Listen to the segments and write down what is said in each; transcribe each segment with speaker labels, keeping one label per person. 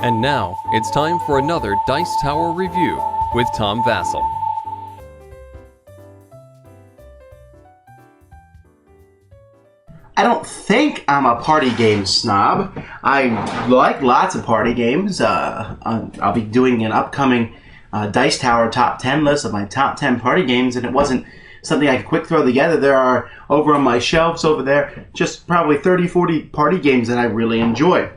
Speaker 1: And now, it's time for another Dice Tower review with Tom Vasel.
Speaker 2: I don't think I'm a party game snob. I like lots of party games. I'll be doing an upcoming Dice Tower top 10 list of my top 10 party games, and it wasn't something I could quick throw together. There are, over on my shelves over there, just probably 30, 40 party games that I really enjoy.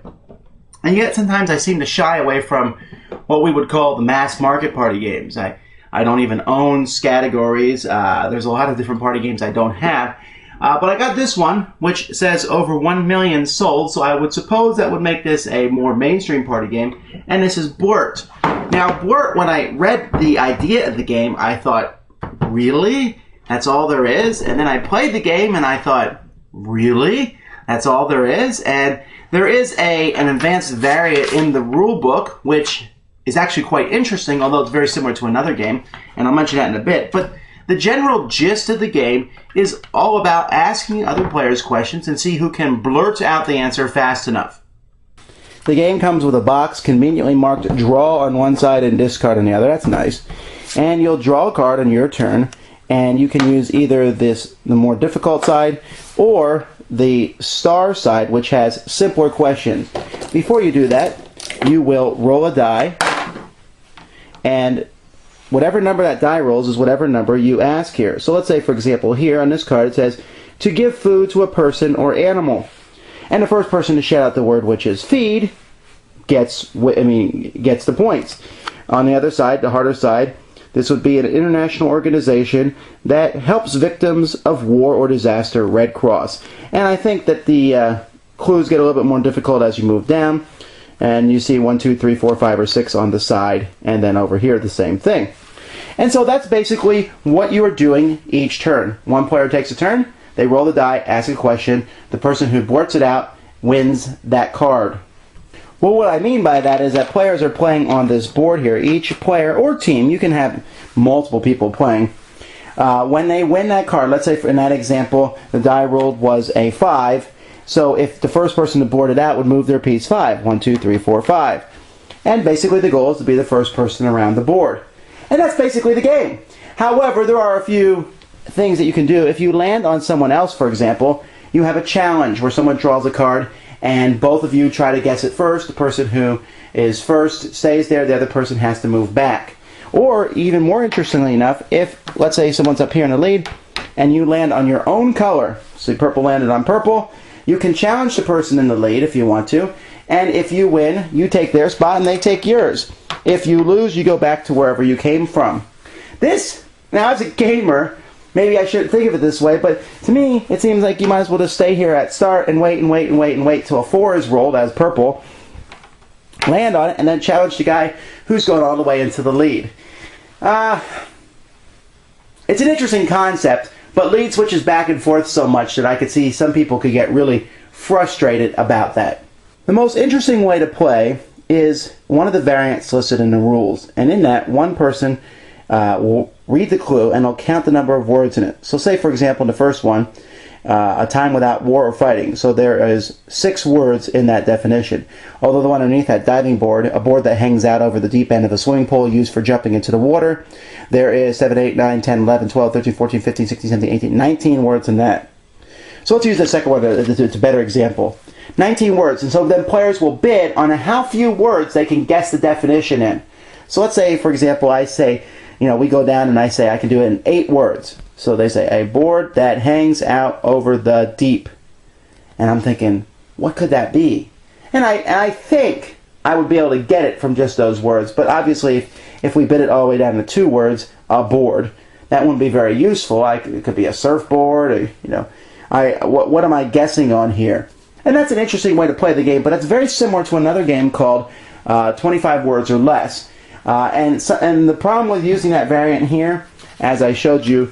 Speaker 2: And yet sometimes I seem to shy away from what we would call the mass market party games. I don't even own categories. There's a lot of different party games I don't have. But I got this one, which says over 1 million sold, so I would suppose that would make this a more mainstream party game. And this is Blurt. Now, Blurt, when I read the idea of the game, I thought, really? That's all there is? And then I played the game and I thought, really? That's all there is? And there is an advanced variant in the rule book, which is actually quite interesting, although it's very similar to another game, and I'll mention that in a bit. But the general gist of the game is all about asking other players questions and see who can blurt out the answer fast enough. The game comes with a box conveniently marked draw on one side and discard on the other. That's nice. And you'll draw a card on your turn, and you can use either the more difficult side or the star side, which has simpler questions. Before you do that, you will roll a die, and whatever number that die rolls is whatever number you ask here. So let's say, for example, here on this card it says, to give food to a person or animal. And the first person to shout out the word, which is feed, gets the points. On the other side, the harder side, this would be an international organization that helps victims of war or disaster, Red Cross. And I think that the clues get a little bit more difficult as you move down. And you see 1, 2, 3, 4, 5, or 6 on the side. And then over here, the same thing. And so that's basically what you are doing each turn. One player takes a turn, they roll the die, ask a question. The person who blurts it out wins that card. Well, what I mean by that is that players are playing on this board here. Each player or team, you can have multiple people playing. When they win that card, let's say in that example, the die rolled was a 5. So if the first person to board it out would move their piece 5. 1, 2, 3, 4, 5. And basically the goal is to be the first person around the board. And that's basically the game. However, there are a few things that you can do. If you land on someone else, for example, you have a challenge where someone draws a card and both of you try to guess it first. The person who is first stays there, the other person has to move back. Or, even more interestingly enough, if, let's say, someone's up here in the lead, and you land on your own color, so purple landed on purple, you can challenge the person in the lead if you want to, and if you win, you take their spot and they take yours. If you lose, you go back to wherever you came from. This, now as a gamer, maybe I shouldn't think of it this way, but to me, it seems like you might as well just stay here at start and wait and wait and wait and wait till a 4 is rolled as purple, land on it, and then challenge the guy who's going all the way into the lead. It's an interesting concept, but lead switches back and forth so much that I could see some people could get really frustrated about that. The most interesting way to play is one of the variants listed in the rules, and in that, one person will read the clue and they'll count the number of words in it. So say, for example, in the first one, a time without war or fighting. So there is 6 words in that definition. Although the one underneath that, diving board, a board that hangs out over the deep end of a swimming pool used for jumping into the water, there is 7, 8, 9, 10, 11, 12, 13, 14, 15, 16, 17, 18, 19 words in that. So let's use the second one. It's a better example. 19 words. And so then players will bid on how few words they can guess the definition in. So let's say, for example, I say, we go down and I say I can do it in 8 words. So they say, a board that hangs out over the deep. And I'm thinking, what could that be? And I think I would be able to get it from just those words. But obviously, if we bid it all the way down to 2 words, a board, that wouldn't be very useful. It could be a surfboard, or, what am I guessing on here? And that's an interesting way to play the game, but it's very similar to another game called 25 Words or Less. And the problem with using that variant here, as I showed you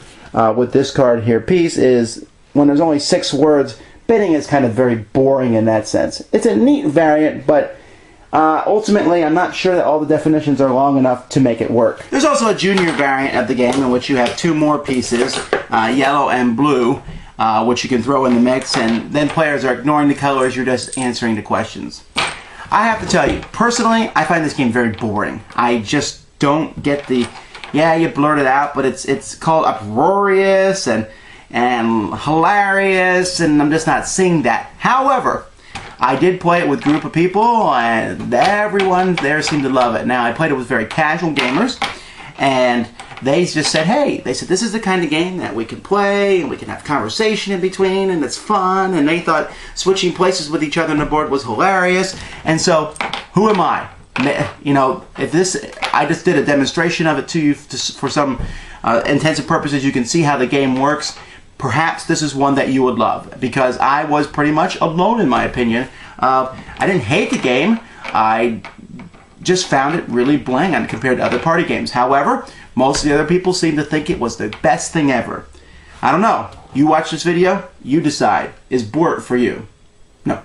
Speaker 2: with this card here, piece, is when there's only 6 words, bidding is kind of very boring in that sense. It's a neat variant, but ultimately I'm not sure that all the definitions are long enough to make it work. There's also a junior variant of the game in which you have 2 more pieces, yellow and blue, which you can throw in the mix, and then players are ignoring the colors, you're just answering the questions. I have to tell you, personally, I find this game very boring. I just don't get the, yeah, you blurt it out, but it's called uproarious and hilarious, and I'm just not seeing that. However, I did play it with a group of people, and everyone there seemed to love it. Now, I played it with very casual gamers, and they just said, hey, they said, this is the kind of game that we can play, and we can have conversation in between, and it's fun, and they thought switching places with each other on the board was hilarious, and so, who am I? You know, if this, I just did a demonstration of it to you for some intensive purposes. You can see how the game works. Perhaps this is one that you would love, because I was pretty much alone in my opinion. I didn't hate the game. I just found it really bland compared to other party games. However, most of the other people seem to think it was the best thing ever. I don't know. You watch this video, you decide. Is Blurt for you? No.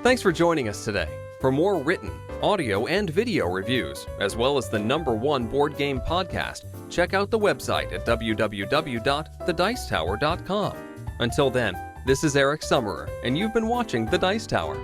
Speaker 1: Thanks for joining us today. For more written, audio, and video reviews, as well as the #1 board game podcast, check out the website at www.thedicetower.com. Until then, this is Eric Summerer, and you've been watching The Dice Tower.